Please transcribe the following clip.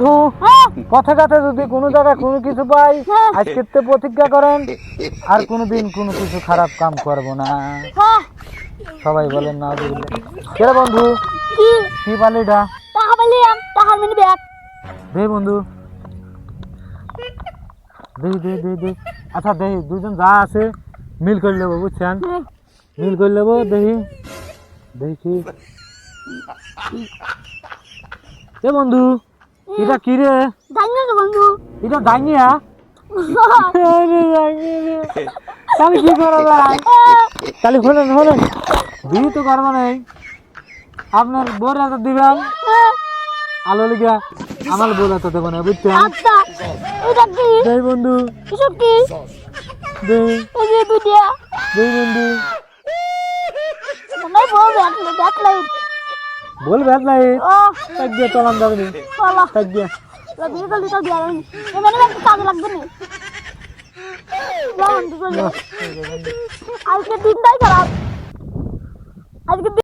বন্ধু পথে ঘাটে যদি কোনো জায়গায় কোনো কিছু পাই আজকে প্রতিজ্ঞা করেন আর কোনোদিন কোনো কিছু খারাপ কাম করব না। সবাই বলেন না কে বন্ধু কি পালিটা দে বন্ধু দে আচ্ছা দেহি দুজন যা আছে মিল করে নেবো বুঝছেন, মিল করে নেবো দেখি দেখি এ বন্ধু এটা কি রে বন্ধু এটা ডাইনিয়া তাহলে কি করা যায় তাহলে হলেন বিয়ে তো করবো নাই আপনার বোর এত দিবেন আলো লিগা আমার বোর এত দেবো না বুঝছেন। আচ্ছা এটা কি দেই বন্ধু এসব কি দেই এই যে দুনিয়া দেই বন্ধু মনে বল দেখলাই বল ব্যাট নাই ও তাক দিয়ে চলাম যাবে নি বাবা তাক দিয়ে বিয়ে করলি তো বিয়ে হয়নি এমনি একটা কাজ লাগবে না আজকে দিনটাই খারাপ আজকে